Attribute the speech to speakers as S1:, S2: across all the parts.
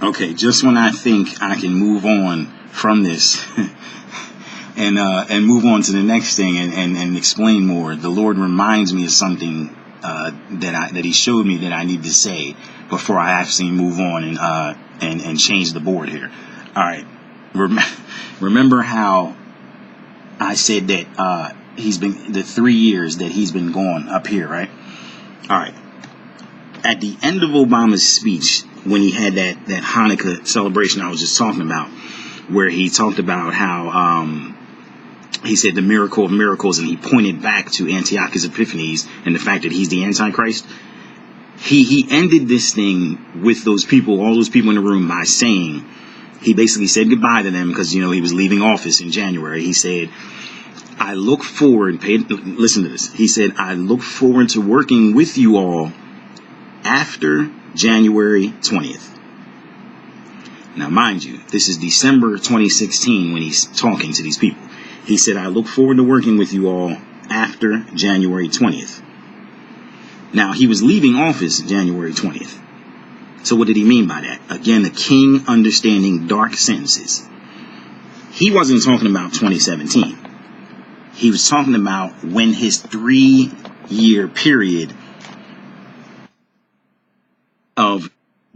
S1: Okay, just when I think I can move on from this and move on to the next thing and explain more, the Lord reminds me of something that He showed me that I need to say before I actually move on and change the board here. All right, remember how I said that he's been the 3 years that he's been gone up here, right? All right. At the end of Obama's speech, when he had that Hanukkah celebration I was just talking about, where he talked about how he said the miracle of miracles, and he pointed back to Antiochus Epiphanes and the fact that he's the Antichrist. He ended this thing with those people, all those people in the room, by saying, he basically said goodbye to them because, he was leaving office in January. He said, I look forward, listen to this. He said, I look forward to working with you all after January 20th. Now, mind you, this is December 2016 when he's talking to these people. He said, I look forward to working with you all after January 20th. Now, he was leaving office January 20th. So what did he mean by that? Again, the king understanding dark sentences. He wasn't talking about 2017. He was talking about when his 3-year period of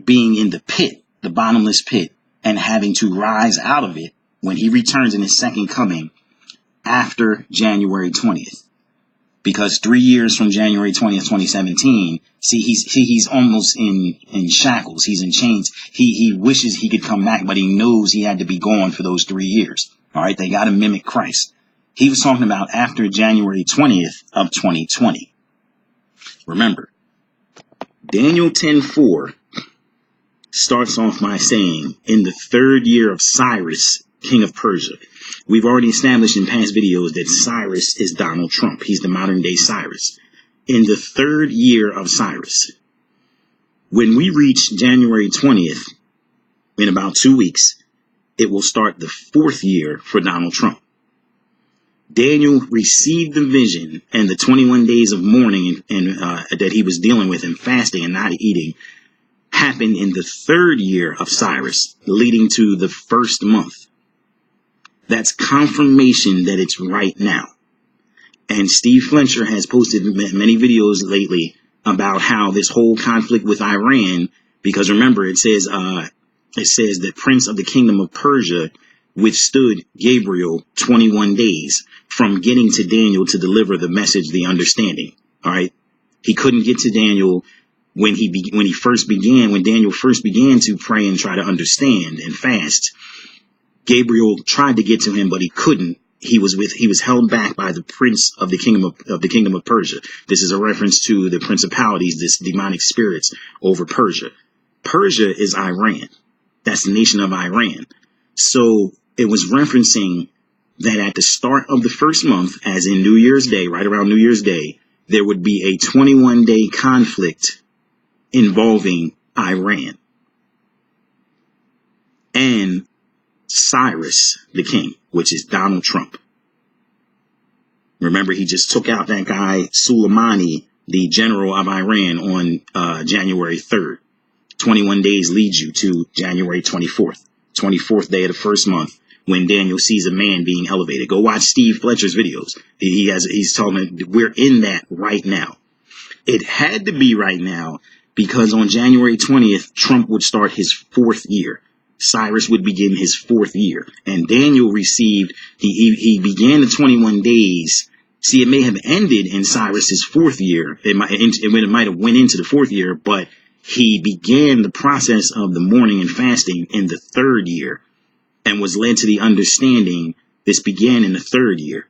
S1: being in the pit, the bottomless pit, and having to rise out of it when he returns in his second coming after January 20th. Because 3 years from January 20th, 2017, he's almost in shackles. He's in chains. He wishes he could come back, but he knows he had to be gone for those 3 years. All right, they got to mimic Christ. He was talking about after January 20th of 2020. Remember, Daniel 10:4 starts off by saying, in the 3rd year of Cyrus, king of Persia. We've already established in past videos that Cyrus is Donald Trump. He's the modern day Cyrus. In the 3rd year of Cyrus. When we reach January 20th, in about 2 weeks, it will start the 4th year for Donald Trump. Daniel received the vision, and the 21 days of mourning that he was dealing with, and fasting and not eating, happened in the 3rd year of Cyrus, leading to the 1st month. That's confirmation that it's right now. And Steve Fletcher has posted many videos lately about how this whole conflict with Iran, because remember, it says the prince of the kingdom of Persia withstood Gabriel 21 days from getting to Daniel to deliver the message, the understanding. All right. He couldn't get to Daniel when Daniel first began to pray and try to understand and fast. Gabriel tried to get to him, but he couldn't. He was held back by the prince of the kingdom of Persia. This is a reference to the principalities, this demonic spirits over Persia. Persia is Iran. That's the nation of Iran. So it was referencing that at the start of the 1st month, as in New Year's Day, right around New Year's Day, there would be a 21-day conflict involving Iran and Cyrus, the king, which is Donald Trump. Remember, he just took out that guy, Soleimani, the general of Iran, on January 3rd. 21 days leads you to January 24th, 24th day of the 1st month, when Daniel sees a man being elevated. Go watch Steve Fletcher's videos. He's telling me we're in that right now. It had to be right now because on January 20th, Trump would start his 4th year. Cyrus would begin his 4th year. And Daniel received, he began the 21 days. See, it may have ended in Cyrus's 4th year. It might have went into the 4th year, but he began the process of the mourning and fasting in the 3rd year and was led to the understanding this began in the 3rd year,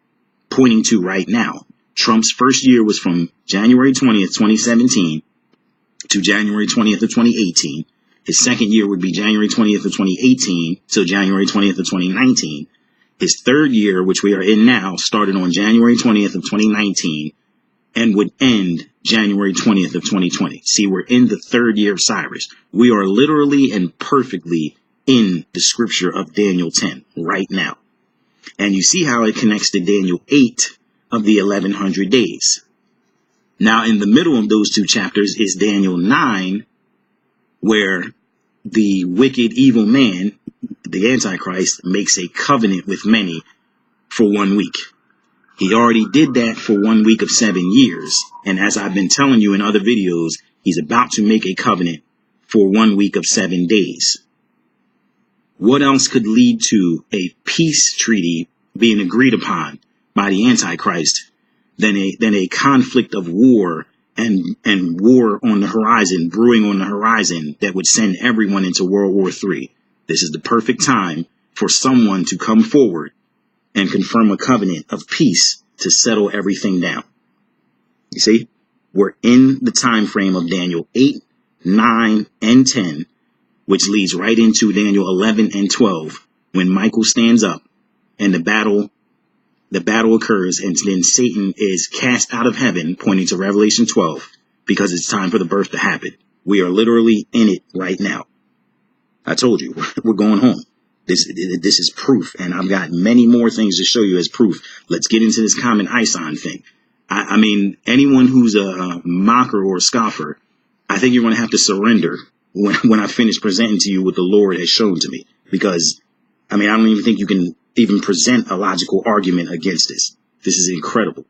S1: pointing to right now. Trump's 1st year was from January 20th, 2017 to January 20th of 2018. His 2nd year would be January 20th of 2018 to January 20th of 2019. His 3rd year, which we are in now, started on January 20th of 2019 and would end January 20th of 2020. See, we're in the 3rd year of Cyrus. We are literally and perfectly in the scripture of Daniel 10 right now. And you see how it connects to Daniel 8 of the 1100 days. Now, in the middle of those 2 chapters is Daniel 9, where the wicked, evil man, the Antichrist, makes a covenant with many for 1 week. He already did that for 1 week of 7 years. And as I've been telling you in other videos, he's about to make a covenant for 1 week of 7 days. What else could lead to a peace treaty being agreed upon by the Antichrist than a conflict of war and war on the horizon, brewing on the horizon, that would send everyone into World War III? This is the perfect time for someone to come forward and confirm a covenant of peace to settle everything down. You see, we're in the time frame of Daniel 8, 9, and 10, which leads right into Daniel 11 and 12, when Michael stands up and the battle occurs, and then Satan is cast out of heaven, pointing to Revelation 12, because it's time for the birth to happen. We are literally in it right now. I told you, we're going home. This is proof, and I've got many more things to show you as proof. Let's get into this common Ison thing. I mean, anyone who's a mocker or a scoffer, I think you're going to have to surrender when I finish presenting to you what the Lord has shown to me. Because, I mean, I don't even think you can even present a logical argument against this. This is incredible.